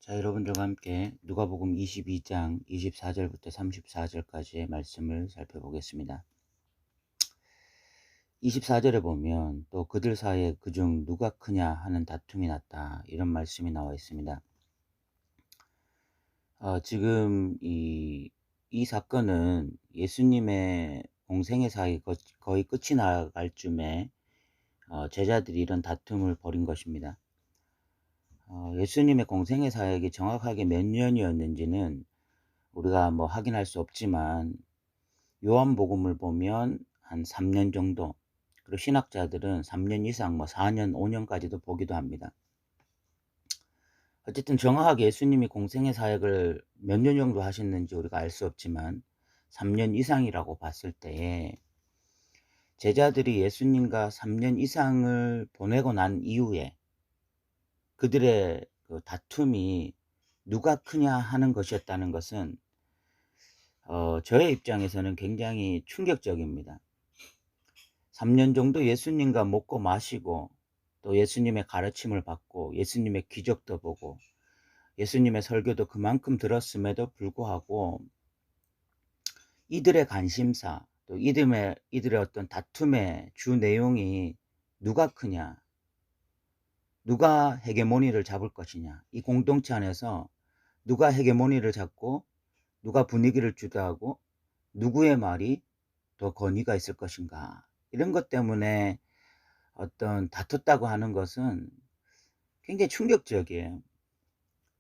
자, 여러분들과 함께 누가복음 22장 24절부터 34절까지의 말씀을 살펴보겠습니다. 24절에 보면 또 그들 사이에 그중 누가 크냐 하는 다툼이 났다, 이런 말씀이 나와 있습니다. 지금 이 사건은 예수님의 공생애 사이 거의 끝이 나갈 쯤에 제자들이 이런 다툼을 벌인 것입니다. 예수님의 공생애 사역이 정확하게 몇 년이었는지는 우리가 확인할 수 없지만, 요한복음을 보면 한 3년 정도, 그리고 신학자들은 3년 이상 4년, 5년까지도 보기도 합니다. 어쨌든 정확하게 예수님이 공생의 사역을 몇 년 정도 하셨는지 우리가 알 수 없지만 3년 이상이라고 봤을 때에, 제자들이 예수님과 3년 이상을 보내고 난 이후에 그들의 그 다툼이 누가 크냐 하는 것이었다는 것은 저의 입장에서는 굉장히 충격적입니다. 3년 정도 예수님과 먹고 마시고, 또 예수님의 가르침을 받고, 예수님의 기적도 보고, 예수님의 설교도 그만큼 들었음에도 불구하고 이들의 관심사, 또 이들의 어떤 다툼의 주 내용이 누가 크냐, 누가 헤게모니를 잡을 것이냐, 이 공동체 안에서 누가 헤게모니를 잡고 누가 분위기를 주도하고 누구의 말이 더 권위가 있을 것인가, 이런 것 때문에 어떤 다퉜다고 하는 것은 굉장히 충격적이에요.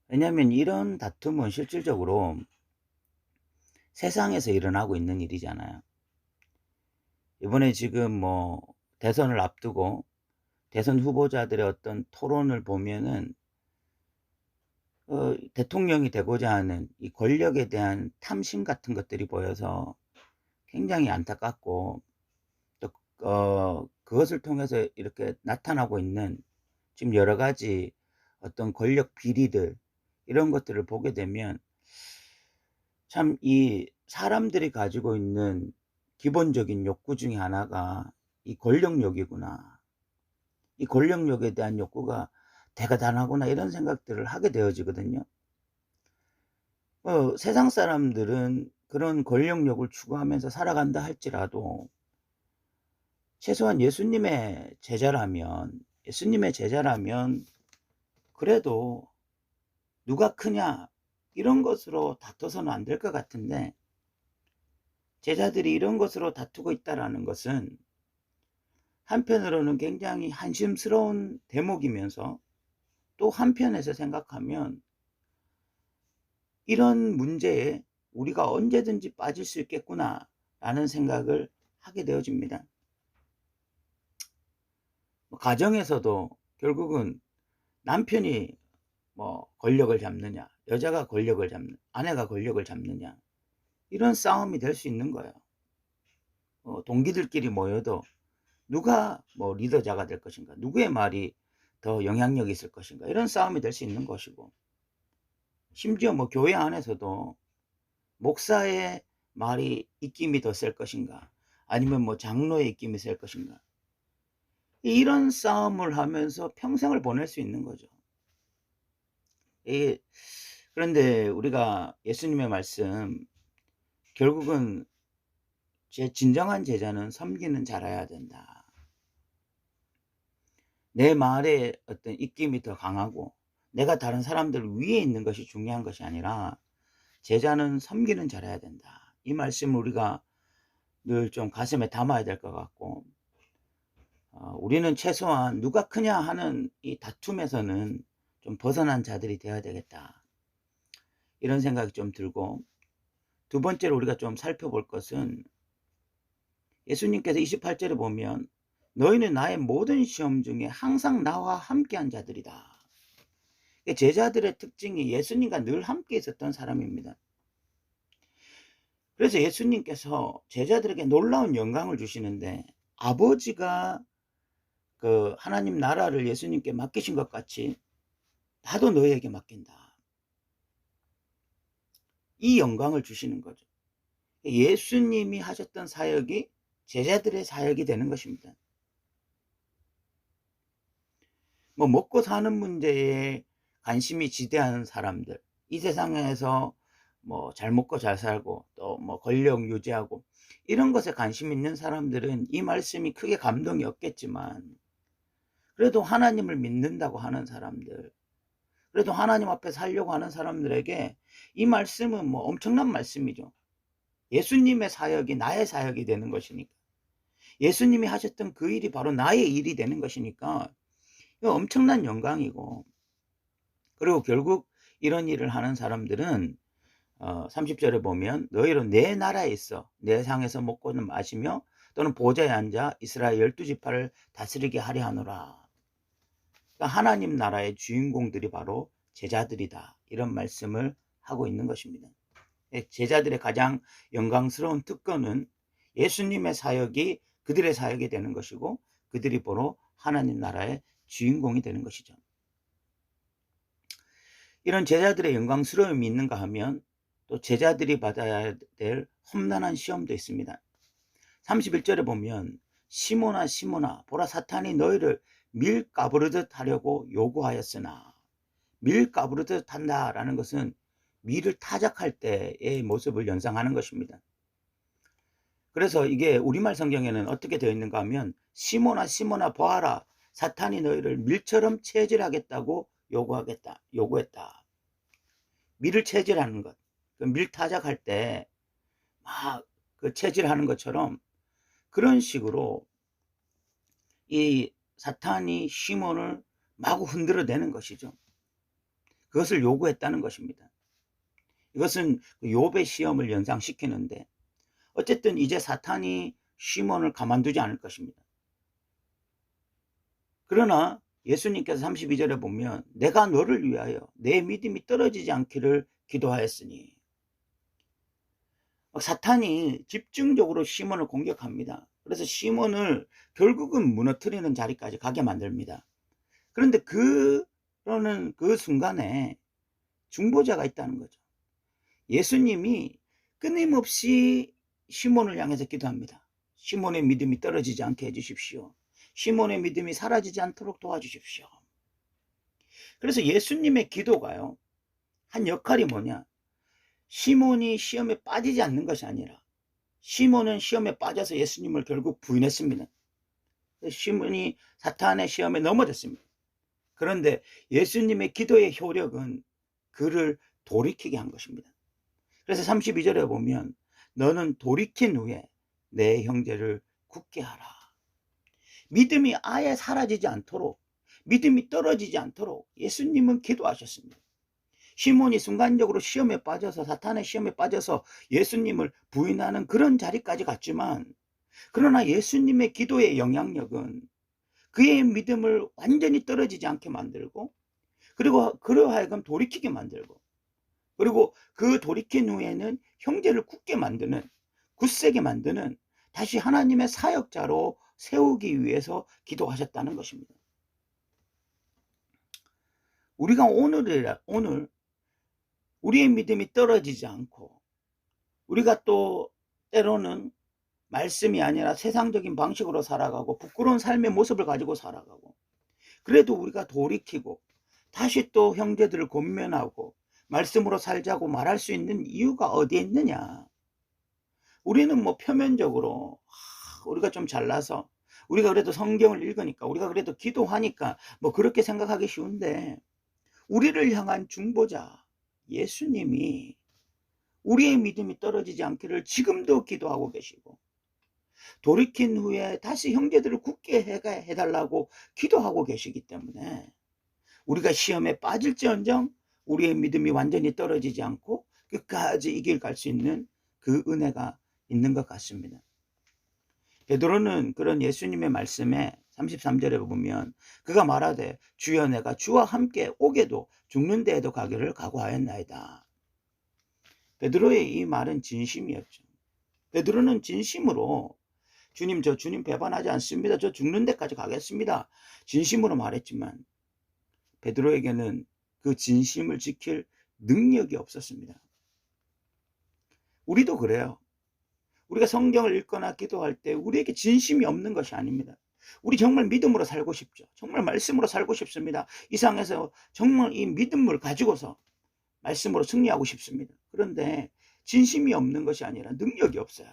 왜냐하면 이런 다툼은 실질적으로 세상에서 일어나고 있는 일이잖아요. 이번에 지금 대선을 앞두고 대선 후보자들의 어떤 토론을 보면은 대통령이 되고자 하는 이 권력에 대한 탐심 같은 것들이 보여서 굉장히 안타깝고, 또 그것을 통해서 이렇게 나타나고 있는 지금 여러 가지 어떤 권력 비리들, 이런 것들을 보게 되면 참 이 사람들이 가지고 있는 기본적인 욕구 중에 하나가 이 권력욕이구나, 이 권력욕에 대한 욕구가 대단하구나, 이런 생각들을 하게 되어지거든요. 세상 사람들은 그런 권력욕을 추구하면서 살아간다 할지라도, 최소한 예수님의 제자라면 그래도 누가 크냐, 이런 것으로 다퉈서는 안 될 것 같은데, 제자들이 이런 것으로 다투고 있다라는 것은 한편으로는 굉장히 한심스러운 대목이면서, 또 한편에서 생각하면 이런 문제에 우리가 언제든지 빠질 수 있겠구나 라는 생각을 하게 되어집니다. 가정에서도 결국은 남편이 권력을 잡느냐, 여자가 권력을 잡느냐, 아내가 권력을 잡느냐, 이런 싸움이 될 수 있는 거예요. 동기들끼리 모여도 누가 리더자가 될 것인가, 누구의 말이 더 영향력이 있을 것인가, 이런 싸움이 될 수 있는 것이고, 심지어 교회 안에서도 목사의 말이 입김이 더 셀 것인가, 아니면 장로의 입김이 셀 것인가, 이런 싸움을 하면서 평생을 보낼 수 있는 거죠. 그런데 우리가 예수님의 말씀, 결국은 진정한 제자는 섬기는 자라야 된다. 내 말에 어떤 입김이 더 강하고 내가 다른 사람들 위에 있는 것이 중요한 것이 아니라, 제자는 섬기는 자라야 된다. 이 말씀을 우리가 늘 좀 가슴에 담아야 될 것 같고, 우리는 최소한 누가 크냐 하는 이 다툼에서는 좀 벗어난 자들이 되어야 되겠다, 이런 생각이 좀 들고, 두 번째로 우리가 좀 살펴볼 것은, 예수님께서 28절에 보면 너희는 나의 모든 시험 중에 항상 나와 함께한 자들이다. 제자들의 특징이 예수님과 늘 함께 있었던 사람입니다. 그래서 예수님께서 제자들에게 놀라운 영광을 주시는데, 아버지가 그 하나님 나라를 예수님께 맡기신 것 같이 나도 너희에게 맡긴다, 이 영광을 주시는 거죠. 예수님이 하셨던 사역이 제자들의 사역이 되는 것입니다. 먹고 사는 문제에 관심이 지대한 사람들, 이 세상에서 뭐 잘 먹고 잘 살고 또 뭐 권력 유지하고 이런 것에 관심 있는 사람들은 이 말씀이 크게 감동이 없겠지만, 그래도 하나님을 믿는다고 하는 사람들, 그래도 하나님 앞에 살려고 하는 사람들에게 이 말씀은 뭐 엄청난 말씀이죠. 예수님의 사역이 나의 사역이 되는 것이니까, 예수님이 하셨던 그 일이 바로 나의 일이 되는 것이니까 이거 엄청난 영광이고, 그리고 결국 이런 일을 하는 사람들은 30절에 보면 너희로 내 나라에 있어 내 상에서 먹고는 마시며 또는 보좌에 앉아 이스라엘 12지파를 다스리게 하려 하노라. 그러니까 하나님 나라의 주인공들이 바로 제자들이다, 이런 말씀을 하고 있는 것입니다. 제자들의 가장 영광스러운 특권은 예수님의 사역이 그들의 사역이 되는 것이고, 그들이 바로 하나님 나라의 주인공이 되는 것이죠. 이런 제자들의 영광스러움이 있는가 하면 또 제자들이 받아야 될 험난한 시험도 있습니다. 31절에 보면 시몬아 시몬아 보라 사탄이 너희를 밀 까부르듯 하려고 요구하였으나, 밀 까부르듯 한다라는 것은 밀을 타작할 때의 모습을 연상하는 것입니다. 그래서 이게 우리말 성경에는 어떻게 되어 있는가 하면 시몬아 시몬아 보아라 사탄이 너희를 밀처럼 체질하겠다고 요구했다. 밀을 체질하는 것, 그 밀 타작할 때 막 그 체질하는 것처럼 그런 식으로 이 사탄이 시몬을 마구 흔들어대는 것이죠. 그것을 요구했다는 것입니다. 이것은 욥의 시험을 연상시키는데, 어쨌든 이제 사탄이 시몬을 가만두지 않을 것입니다. 그러나 예수님께서 32절에 보면 내가 너를 위하여 내 믿음이 떨어지지 않기를 기도하였으니, 사탄이 집중적으로 시몬을 공격합니다. 그래서 시몬을 결국은 무너뜨리는 자리까지 가게 만듭니다. 그런데 그러는 그 순간에 중보자가 있다는 거죠. 예수님이 끊임없이 시몬을 향해서 기도합니다. 시몬의 믿음이 떨어지지 않게 해주십시오. 시몬의 믿음이 사라지지 않도록 도와주십시오. 그래서 예수님의 기도가요, 한 역할이 뭐냐, 시몬이 시험에 빠지지 않는 것이 아니라 시몬은 시험에 빠져서 예수님을 결국 부인했습니다. 시몬이 사탄의 시험에 넘어졌습니다. 그런데 예수님의 기도의 효력은 그를 돌이키게 한 것입니다. 그래서 32절에 보면 너는 돌이킨 후에 내 형제를 굳게 하라. 믿음이 아예 사라지지 않도록, 믿음이 떨어지지 않도록 예수님은 기도하셨습니다. 시몬이 순간적으로 시험에 빠져서, 사탄의 시험에 빠져서 예수님을 부인하는 그런 자리까지 갔지만, 그러나 예수님의 기도의 영향력은 그의 믿음을 완전히 떨어지지 않게 만들고, 그리고 그로 하여금 돌이키게 만들고, 그리고 그 돌이킨 후에는 형제를 굳게 만드는, 굳세게 만드는, 다시 하나님의 사역자로 세우기 위해서 기도하셨다는 것입니다. 우리가 오늘 우리의 믿음이 떨어지지 않고, 우리가 또 때로는 말씀이 아니라 세상적인 방식으로 살아가고 부끄러운 삶의 모습을 가지고 살아가고, 그래도 우리가 돌이키고 다시 또 형제들을 권면하고 말씀으로 살자고 말할 수 있는 이유가 어디에 있느냐. 우리는 뭐 표면적으로 우리가 좀 잘나서, 우리가 그래도 성경을 읽으니까, 우리가 그래도 기도하니까 뭐 그렇게 생각하기 쉬운데, 우리를 향한 중보자 예수님이 우리의 믿음이 떨어지지 않기를 지금도 기도하고 계시고, 돌이킨 후에 다시 형제들을 굳게 해달라고 기도하고 계시기 때문에, 우리가 시험에 빠질지언정 우리의 믿음이 완전히 떨어지지 않고 끝까지 이 길 갈 수 있는 그 은혜가 있는 것 같습니다. 베드로는 그런 예수님의 말씀에 33절에 보면 그가 말하되 주여 내가 주와 함께 오게도 죽는 데에도 가기를 각오하였나이다. 베드로의 이 말은 진심이었죠. 베드로는 진심으로 주님, 저 주님 배반하지 않습니다. 저 죽는 데까지 가겠습니다. 진심으로 말했지만 베드로에게는 그 진심을 지킬 능력이 없었습니다. 우리도 그래요. 우리가 성경을 읽거나 기도할 때 우리에게 진심이 없는 것이 아닙니다. 우리 정말 믿음으로 살고 싶죠. 정말 말씀으로 살고 싶습니다. 이 상에서 정말 이 믿음을 가지고서 말씀으로 승리하고 싶습니다. 그런데 진심이 없는 것이 아니라 능력이 없어요.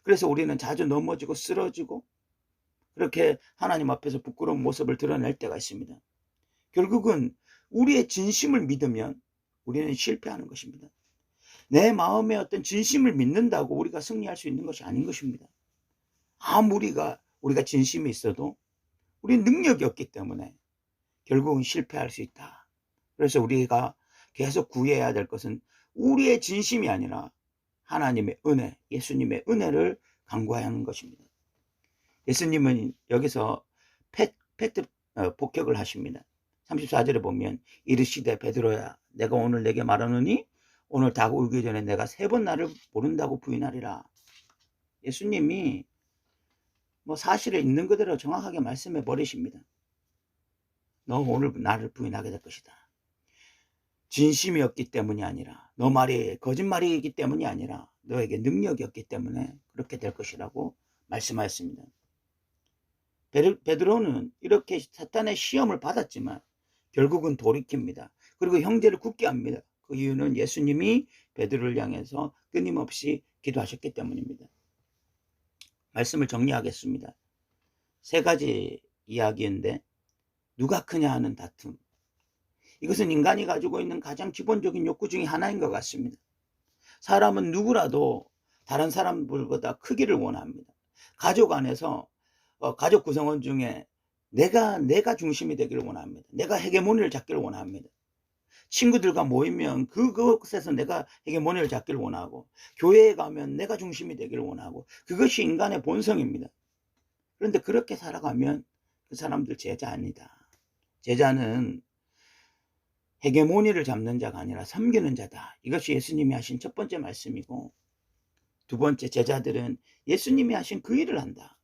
그래서 우리는 자주 넘어지고 쓰러지고 그렇게 하나님 앞에서 부끄러운 모습을 드러낼 때가 있습니다. 결국은 우리의 진심을 믿으면 우리는 실패하는 것입니다. 내 마음의 어떤 진심을 믿는다고 우리가 승리할 수 있는 것이 아닌 것입니다. 아무리 우리가 진심이 있어도 우리는 능력이 없기 때문에 결국은 실패할 수 있다. 그래서 우리가 계속 구해야 될 것은 우리의 진심이 아니라 하나님의 은혜, 예수님의 은혜를 간구해야 하는 것입니다. 예수님은 여기서 페트 복격을 하십니다. 34절에 보면 이르시되 베드로야 내가 오늘 내게 말하노니 오늘 닭 울기 전에 내가 3번 나를 모른다고 부인하리라. 예수님이 사실에 있는 그대로 정확하게 말씀해 버리십니다. 너 오늘 나를 부인하게 될 것이다. 진심이 없기 때문이 아니라 너 말이 거짓말이기 때문이 아니라 너에게 능력이 없기 때문에 그렇게 될 것이라고 말씀하였습니다. 베드로는 이렇게 사탄의 시험을 받았지만 결국은 돌이킵니다. 그리고 형제를 굳게 합니다. 그 이유는 예수님이 베드로를 향해서 끊임없이 기도하셨기 때문입니다. 말씀을 정리하겠습니다. 3가지 이야기인데 누가 크냐 하는 다툼. 이것은 인간이 가지고 있는 가장 기본적인 욕구 중에 하나인 것 같습니다. 사람은 누구라도 다른 사람들보다 크기를 원합니다. 가족 안에서 가족 구성원 중에 내가 중심이 되기를 원합니다. 내가 헤게모니를 잡기를 원합니다. 친구들과 모이면 그것에서 내가 헤게모니를 잡기를 원하고 교회에 가면 내가 중심이 되기를 원하고 그것이 인간의 본성입니다. 그런데 그렇게 살아가면 그 사람들 제자 아니다. 제자는 헤게모니를 잡는 자가 아니라 섬기는 자다. 이것이 예수님이 하신 첫 번째 말씀이고, 두 번째, 제자들은 예수님이 하신 그 일을 한다.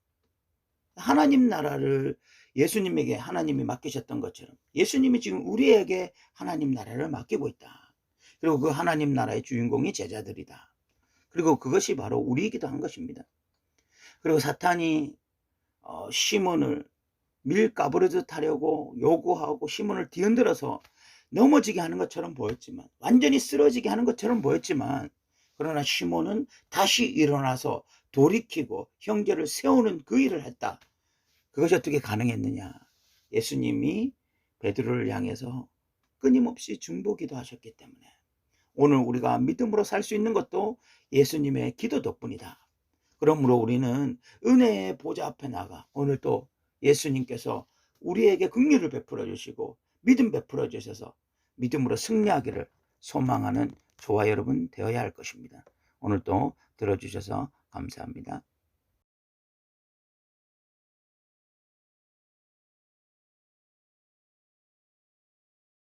하나님 나라를 예수님에게 하나님이 맡기셨던 것처럼 예수님이 지금 우리에게 하나님 나라를 맡기고 있다. 그리고 그 하나님 나라의 주인공이 제자들이다. 그리고 그것이 바로 우리이기도 한 것입니다. 그리고 사탄이 시몬을 밀 까부러듯 하려고 요구하고 시몬을 뒤흔들어서 넘어지게 하는 것처럼 보였지만, 완전히 쓰러지게 하는 것처럼 보였지만, 그러나 시몬은 다시 일어나서 돌이키고 형제를 세우는 그 일을 했다. 그것이 어떻게 가능했느냐? 예수님이 베드로를 향해서 끊임없이 중보기도 하셨기 때문에 오늘 우리가 믿음으로 살 수 있는 것도 예수님의 기도 덕분이다. 그러므로 우리는 은혜의 보좌 앞에 나가 오늘 또 예수님께서 우리에게 긍휼을 베풀어 주시고 믿음 베풀어 주셔서 믿음으로 승리하기를 소망하는 저와 여러분 되어야 할 것입니다. 오늘도 들어주셔서 감사합니다.